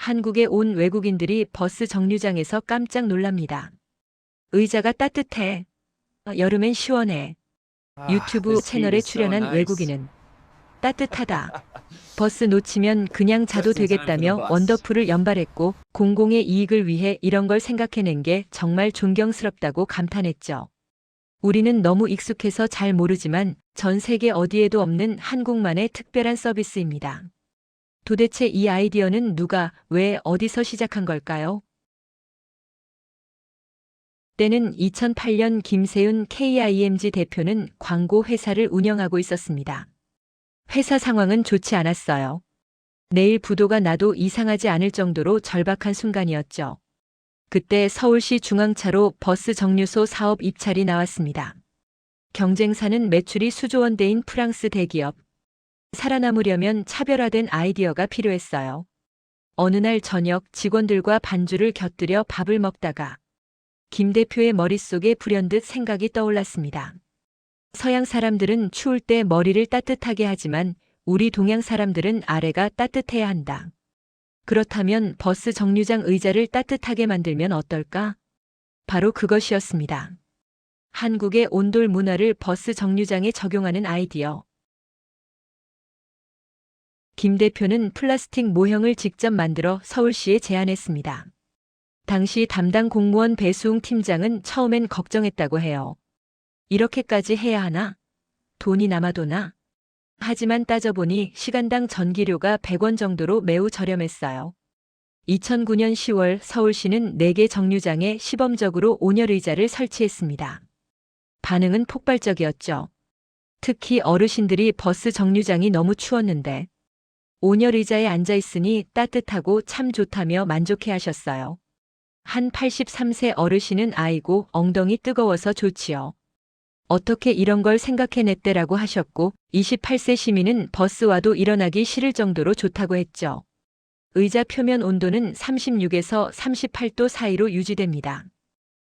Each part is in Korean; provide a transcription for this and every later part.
한국에 온 외국인들이 버스 정류장에서 깜짝 놀랍니다. 의자가 따뜻해. 여름엔 시원해. Ah, 유튜브 this heat 채널에 is so 출연한 nice. 외국인은 따뜻하다. 버스 놓치면 그냥 자도 Just in time for the 되겠다며 bus. 원더풀을 연발했고 공공의 이익을 위해 이런 걸 생각해낸 게 정말 존경스럽다고 감탄했죠. 우리는 너무 익숙해서 잘 모르지만 전 세계 어디에도 없는 한국만의 특별한 서비스입니다. 도대체 이 아이디어는 누가, 왜, 어디서 시작한 걸까요? 때는 2008년 김세윤 KIMG 대표는 광고 회사를 운영하고 있었습니다. 회사 상황은 좋지 않았어요. 내일 부도가 나도 이상하지 않을 정도로 절박한 순간이었죠. 그때 서울시 중앙차로 버스 정류소 사업 입찰이 나왔습니다. 경쟁사는 매출이 수조 원대인 프랑스 대기업. 살아남으려면 차별화된 아이디어가 필요했어요. 어느 날 저녁 직원들과 반주를 곁들여 밥을 먹다가 김 대표의 머릿속에 불현듯 생각이 떠올랐습니다. 서양 사람들은 추울 때 머리를 따뜻하게 하지만 우리 동양 사람들은 아래가 따뜻해야 한다. 그렇다면 버스 정류장 의자를 따뜻하게 만들면 어떨까? 바로 그것이었습니다. 한국의 온돌 문화를 버스 정류장에 적용하는 아이디어. 김 대표는 플라스틱 모형을 직접 만들어 서울시에 제안했습니다. 당시 담당 공무원 배수웅 팀장은 처음엔 걱정했다고 해요. 이렇게까지 해야 하나? 돈이 남아도나? 하지만 따져보니 시간당 전기료가 100원 정도로 매우 저렴했어요. 2009년 10월 서울시는 4개 정류장에 시범적으로 온열의자를 설치했습니다. 반응은 폭발적이었죠. 특히 어르신들이 버스 정류장이 너무 추웠는데 온열의자에 앉아 있으니 따뜻하고 참 좋다며 만족해 하셨어요. 한 83세 어르신은 아이고 엉덩이 뜨거워서 좋지요. 어떻게 이런 걸 생각해냈대라고 하셨고 28세 시민은 버스와도 일어나기 싫을 정도로 좋다고 했죠. 의자 표면 온도는 36에서 38도 사이로 유지됩니다.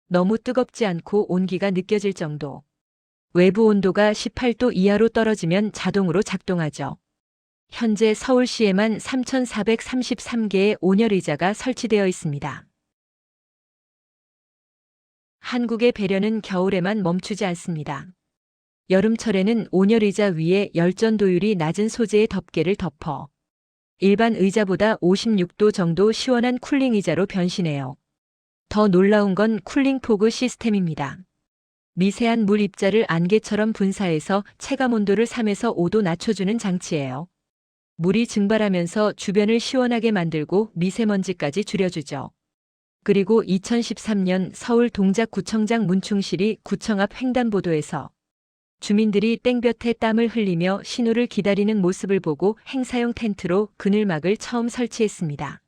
너무 뜨겁지 않고 온기가 느껴질 정도. 외부 온도가 18도 이하로 떨어지면 자동으로 작동하죠. 현재 서울시에만 3,433개의 온열의자가 설치되어 있습니다. 한국의 배려는 겨울에만 멈추지 않습니다. 여름철에는 온열의자 위에 열전도율이 낮은 소재의 덮개를 덮어 일반 의자보다 56도 정도 시원한 쿨링 의자로 변신해요. 더 놀라운 건 쿨링 포그 시스템입니다. 미세한 물 입자를 안개처럼 분사해서 체감 온도를 3에서 5도 낮춰주는 장치예요. 물이 증발하면서 주변을 시원하게 만들고 미세먼지까지 줄여주죠. 그리고 2013년 서울 동작구청장 문충실이 구청 앞 횡단보도에서 주민들이 땡볕에 땀을 흘리며 신호를 기다리는 모습을 보고 행사용 텐트로 그늘막을 처음 설치했습니다.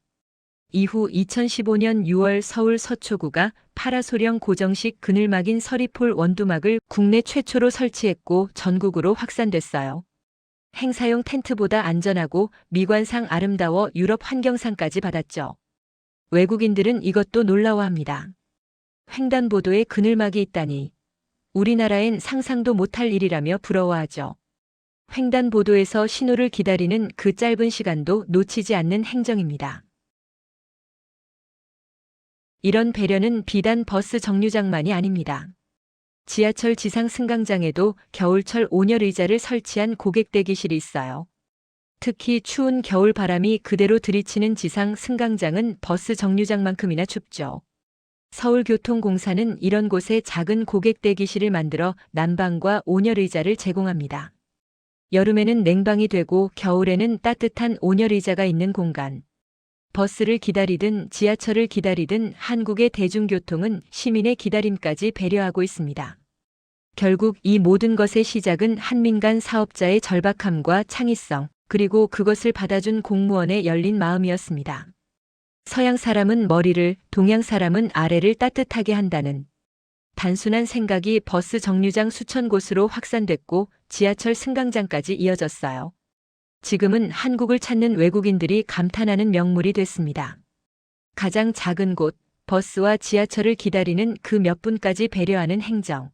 이후 2015년 6월 서울 서초구가 파라소령 고정식 그늘막인 서리폴 원두막을 국내 최초로 설치했고 전국으로 확산됐어요. 행사용 텐트보다 안전하고 미관상 아름다워 유럽 환경상까지 받았죠. 외국인들은 이것도 놀라워합니다. 횡단보도에 그늘막이 있다니. 우리나라엔 상상도 못할 일이라며 부러워하죠. 횡단보도에서 신호를 기다리는 그 짧은 시간도 놓치지 않는 행정입니다. 이런 배려는 비단 버스 정류장만이 아닙니다. 지하철 지상 승강장에도 겨울철 온열의자를 설치한 고객 대기실이 있어요. 특히 추운 겨울 바람이 그대로 들이치는 지상 승강장은 버스 정류장만큼이나 춥죠. 서울교통공사는 이런 곳에 작은 고객 대기실을 만들어 난방과 온열의자를 제공합니다. 여름에는 냉방이 되고 겨울에는 따뜻한 온열의자가 있는 공간. 버스를 기다리든 지하철을 기다리든 한국의 대중교통은 시민의 기다림까지 배려하고 있습니다. 결국 이 모든 것의 시작은 한민간 사업자의 절박함과 창의성, 그리고 그것을 받아준 공무원의 열린 마음이었습니다. 서양 사람은 머리를, 동양 사람은 아래를 따뜻하게 한다는 단순한 생각이 버스 정류장 수천 곳으로 확산됐고 지하철 승강장까지 이어졌어요. 지금은 한국을 찾는 외국인들이 감탄하는 명물이 됐습니다. 가장 작은 곳, 버스와 지하철을 기다리는 그 몇 분까지 배려하는 행정.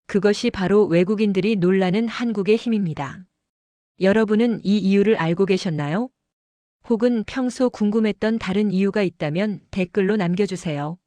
그것이 바로 외국인들이 놀라는 한국의 힘입니다. 여러분은 이 이유를 알고 계셨나요? 혹은 평소 궁금했던 다른 이유가 있다면 댓글로 남겨주세요.